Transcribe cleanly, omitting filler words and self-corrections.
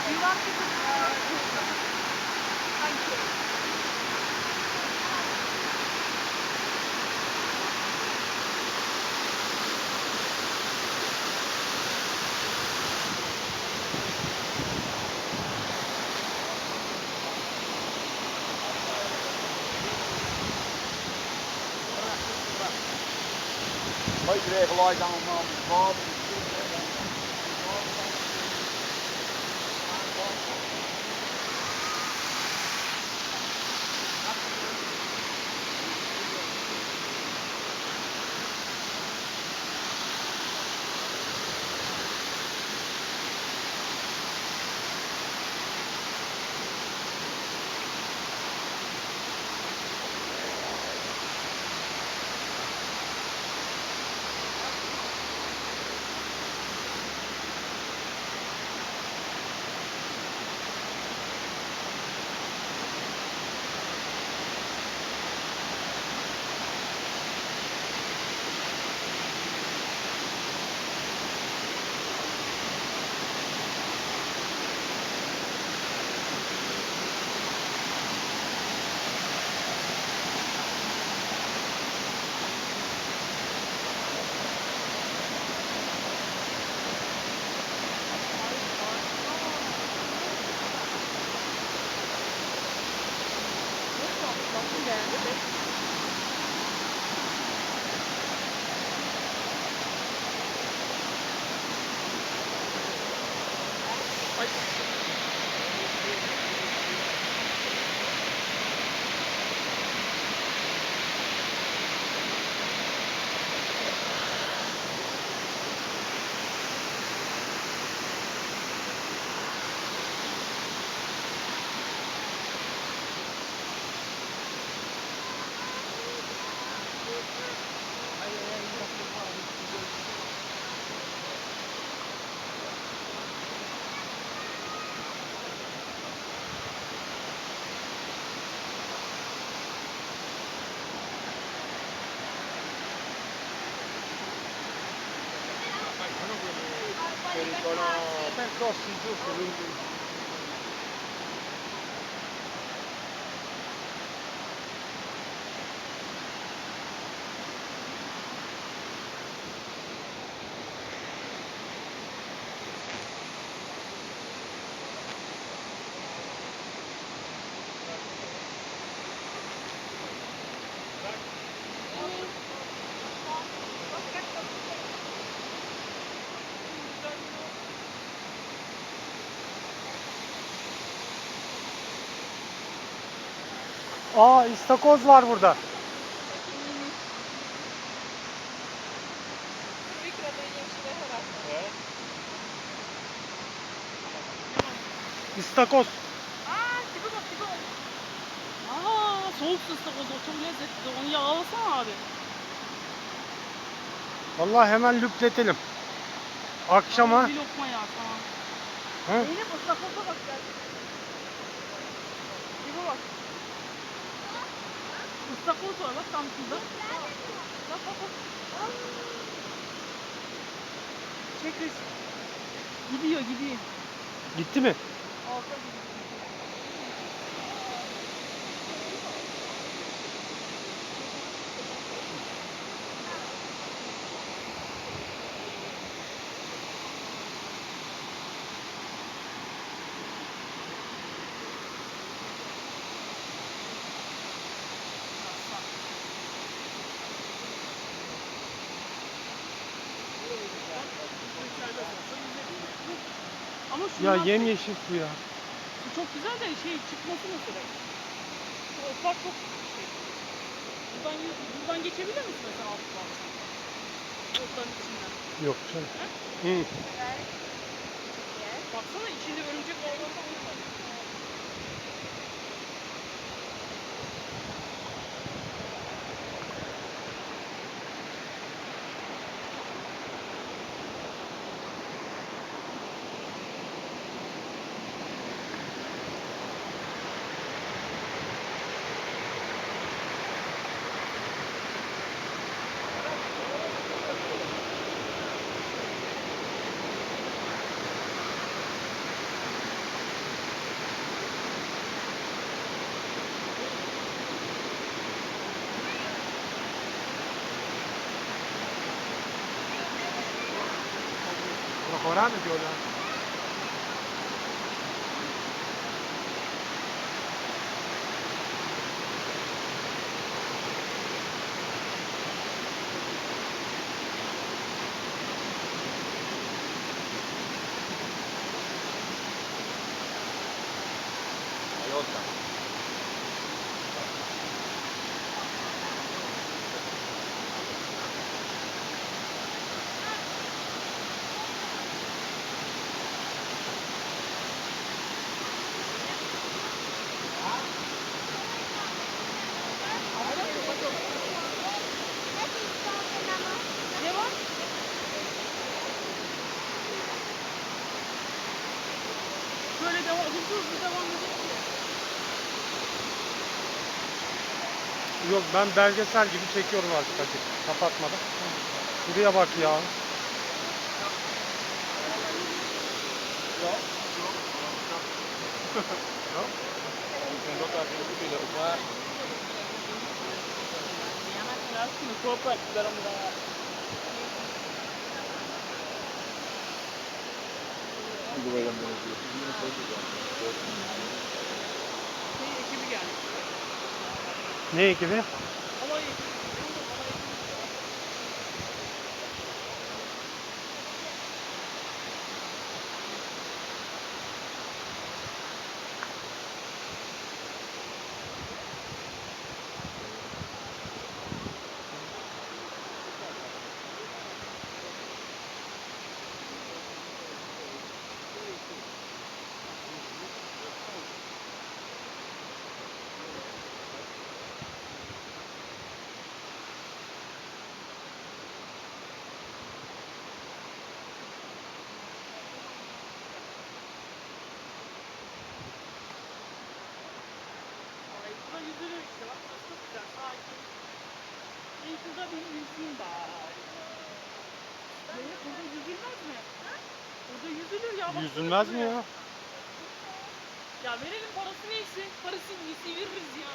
You want me to thank you. Hoi, regelaars allemaal met water. Dicono percorsi giusti, quindi Aa, istakoz var burada. İstakoz. Aa, tipi bak tipi bak. Aa, soğuk ıstakoz o çok lezzetli. Onu yağlasana abi. Vallahi hemen lüpletelim. Akşama. Bir lokma ya tamam. Hı? Zeynep ıstakoza bak gel. Tipi bak. Istakoz var bak tam şurada. Bak bak bak. Çek resim. Gidiyor gidiyor. Gitti mi? Alta gidiyor. Ama Ya şundan yemyeşil su ya. su çok güzel de çıkması mesela. Şu otlar çok şey. Buradan geçebilir misin mesela alttan? Otların içinden. Yok canım. He? Hı. Baksana içinde örümcek ağları falan var. Öyle mi diyorlar? Toyota. Ne var? Böyle devam, hızlı devam edelim ki. Yok, ben belgesel gibi çekiyorum artık hadi. Kapatmadan. Buraya bak ya. Yemezsin aslında soğuk var kızlarımda ya. Şey ekibi geldi. Ne ekibi? Halay ekibi. Ay burada yüzülür işte bak burası çok güzel sakin. İyi şurada bir yüzeyim bari. Ne? Burada yüzülmez mi? Burada yüzülür ya. baksana Yüzülmez mi şuraya. ya? Ya verelim parası neyse. Parası neyse veririz ya.